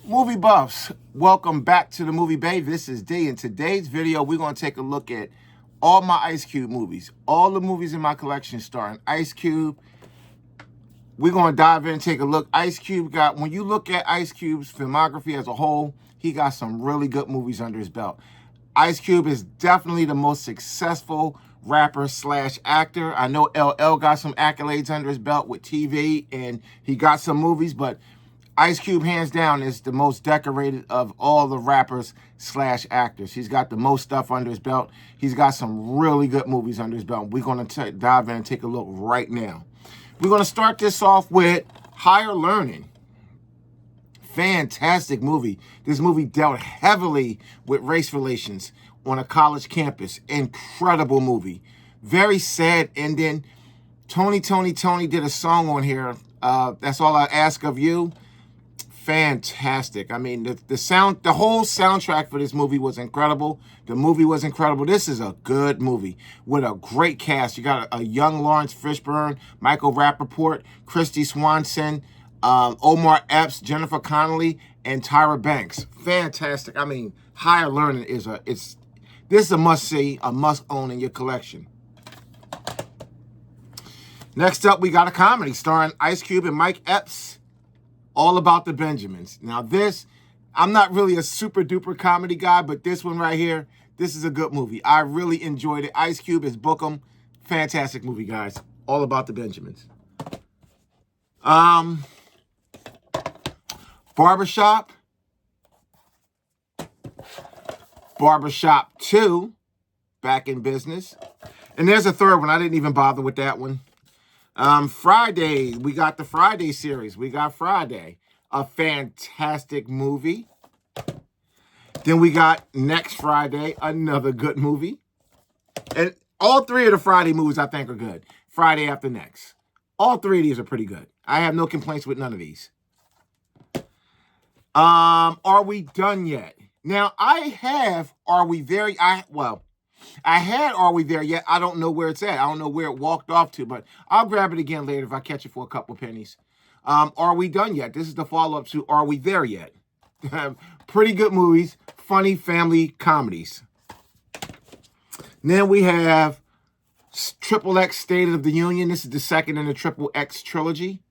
Movie buffs, welcome back to the Movie Bay. This is D. In today's video, we're going to take a look at all my Ice Cube movies. All the movies in my collection starring Ice Cube. We're going to dive in and take a look. Ice Cube got, when you look at Ice Cube's filmography as a whole, he got some really good movies under his belt. Ice Cube is definitely the most successful rapper slash actor. I know LL got some accolades under his belt with TV and he got some movies, but Ice Cube, hands down, is the most decorated of all the rappers slash actors. He's got the most stuff under his belt. He's got some really good movies under his belt. We're going to dive in and take a look right now. We're going to start this off with Higher Learning. Fantastic movie. This movie dealt heavily with race relations on a college campus. Incredible movie. Very sad ending. Tony did a song on here. That's All I Ask of You. Fantastic. I mean, the whole soundtrack for this movie was incredible. The movie was incredible. This is a good movie with a great cast. You got a young Lawrence Fishburne, Michael Rappaport, Christy Swanson, Omar Epps, Jennifer Connelly, and Tyra Banks. Fantastic. I mean, Higher Learning is this is a must-see, a must-own in your collection. Next up, we got a comedy starring Ice Cube and Mike Epps. All About the Benjamins. Now this, I'm not really a super duper comedy guy, but this one right here, this is a good movie. I really enjoyed it. Ice Cube is Bookham. Fantastic movie, guys. All About the Benjamins. Barbershop. Barbershop 2, Back in Business. And there's a third one. I didn't even bother with that one. Friday, we got the Friday series. We got Friday, a fantastic movie. Then we got Next Friday, another good movie. And all three of the Friday movies I think are good. Friday After Next. All three of these are pretty good. I have no complaints with none of these. Are We Done Yet? Now, I have Are We There? I had Are We There Yet? I don't know where it's at. I don't know where it walked off to, but I'll grab it again later if I catch it for a couple pennies. Are We Done Yet? This is the follow-up to Are We There Yet? Pretty good movies, funny family comedies. Then we have Triple X State of the Union. This is the second in the Triple X trilogy.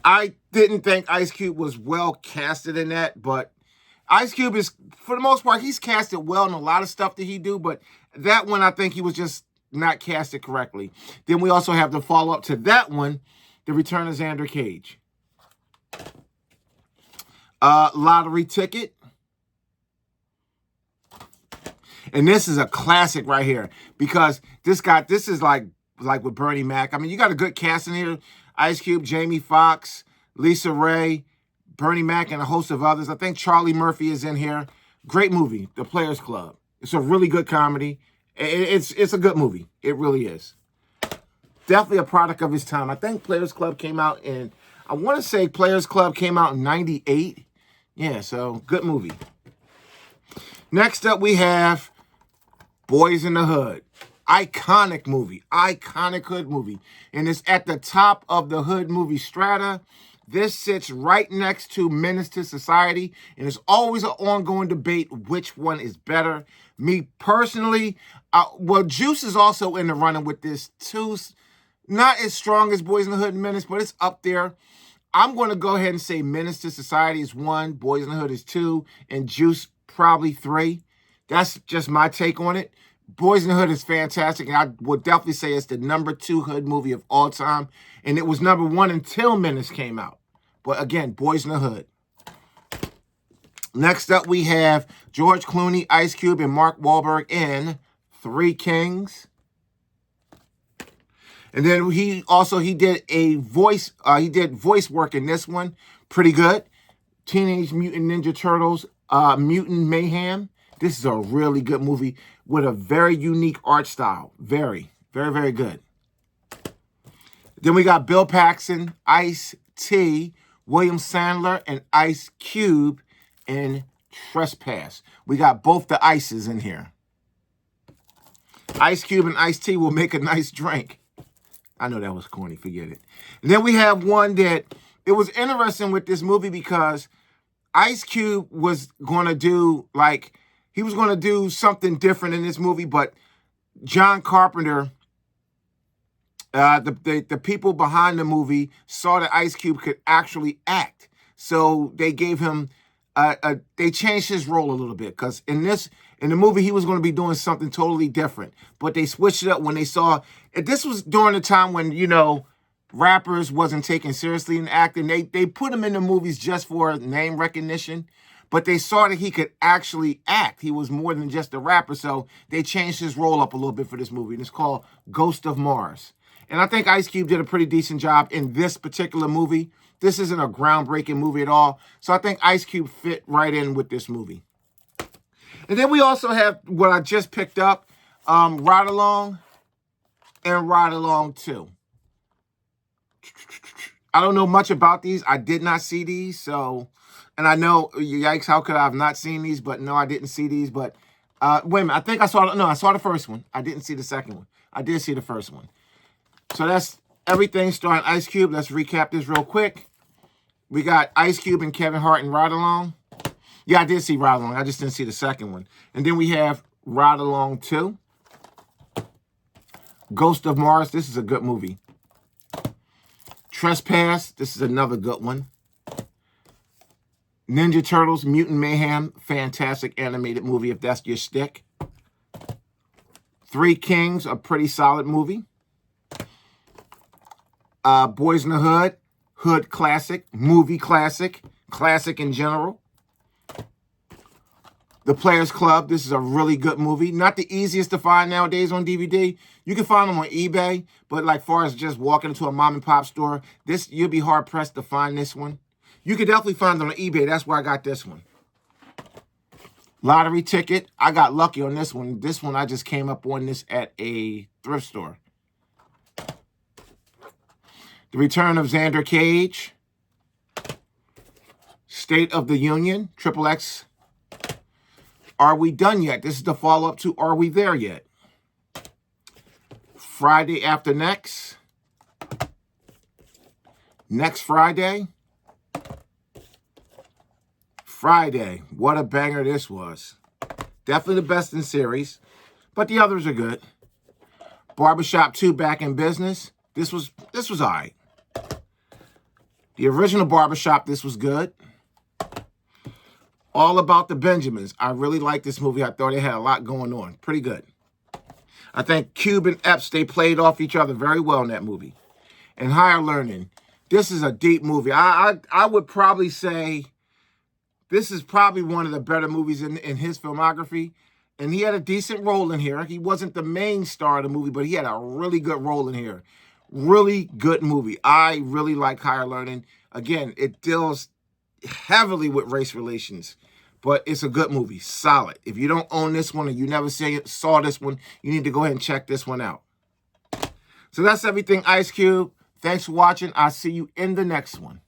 I didn't think Ice Cube was well casted in that, but Ice Cube is, for the most part, he's casted well in a lot of stuff that he do, but that one, I think he was just not casted correctly. Then we also have the follow-up to that one, The Return of Xander Cage. Lottery Ticket. And this is a classic right here, because this is like with Bernie Mac. I mean, you got a good cast in here. Ice Cube, Jamie Foxx, Lisa Ray, Bernie Mac, and a host of others. I think Charlie Murphy is in here. Great movie, The Players Club. It's a really good comedy. It's a good movie. It really is. Definitely a product of his time. I think Players Club came out in, I want to say Players Club came out in 98. Yeah, so good movie. Next up, we have Boys in the Hood. Iconic movie. Iconic hood movie. And it's at the top of the hood movie strata. This sits right next to Menace to Society, and it's always an ongoing debate which one is better. Me personally, Juice is also in the running with this too. Not as strong as Boys in the Hood and Menace, but it's up there. I'm going to go ahead and say Menace to Society is 1, Boys in the Hood is 2, and Juice probably 3. That's just my take on it. Boys in the Hood is fantastic, and I would definitely say it's the #2 hood movie of all time. And it was #1 until Menace came out. But again, Boys in the Hood. Next up, we have George Clooney, Ice Cube, and Mark Wahlberg in Three Kings. And then he did voice work in this one. Pretty good. Teenage Mutant Ninja Turtles, Mutant Mayhem. This is a really good movie with a very unique art style. Very, very, very good. Then we got Bill Paxton, Ice-T, William Sandler, and Ice Cube in Trespass. We got both the ices in here. Ice Cube and Ice-T will make a nice drink. I know that was corny, forget it. And then we have one that, it was interesting with this movie because Ice Cube was going to do, like, he was going to do something different in this movie, but John Carpenter, the people behind the movie saw that Ice Cube could actually act. So they gave him, they changed his role a little bit, because in the movie, he was going to be doing something totally different. But they switched it up when they saw, this was during the time when, you know, rappers wasn't taken seriously in acting. They put him in the movies just for name recognition, but they saw that he could actually act. He was more than just a rapper, so they changed his role up a little bit for this movie, and it's called Ghost of Mars. And I think Ice Cube did a pretty decent job in this particular movie. This isn't a groundbreaking movie at all, so I think Ice Cube fit right in with this movie. And then we also have what I just picked up, Ride Along and Ride Along 2. I don't know much about these. I did not see these, so, and I know, yikes, how could I have not seen these? But no, I didn't see these. But wait a minute, I think I saw the first one. I didn't see the second one. I did see the first one. So that's everything starring Ice Cube. Let's recap this real quick. We got Ice Cube and Kevin Hart in Ride Along. Yeah, I did see Ride Along. I just didn't see the second one. And then we have Ride Along 2. Ghost of Mars. This is a good movie. Trespass. This is another good one. Ninja Turtles, Mutant Mayhem. Fantastic animated movie if that's your stick. Three Kings, a pretty solid movie. Boys in the Hood. Hood classic. Movie classic. Classic in general. The Players Club. This is a really good movie. Not the easiest to find nowadays on DVD. You can find them on eBay, but like far as just walking into a mom and pop store, you'll be hard pressed to find this one. You can definitely find them on eBay. That's where I got this one. Lottery Ticket. I got lucky on this one. This one I just came up on this at a thrift store. The Return of Xander Cage. State of the Union. XXX. Are We Done Yet? This is the follow-up to Are We There Yet? Friday After Next. Next Friday. Friday. What a banger this was. Definitely the best in series, but the others are good. Barbershop 2 Back in Business. This was all right. The original Barbershop, this was good. All About the Benjamins. I really liked this movie. I thought it had a lot going on. Pretty good. I think Cube and Epps, they played off each other very well in that movie. And Higher Learning. This is a deep movie. I would probably say this is probably one of the better movies in his filmography. And he had a decent role in here. He wasn't the main star of the movie, but he had a really good role in here. Really good movie. I really like Higher Learning. Again, it deals heavily with race relations, but it's a good movie. Solid. If you don't own this one or you never saw this one, you need to go ahead and check this one out. So that's everything, Ice Cube. Thanks for watching. I'll see you in the next one.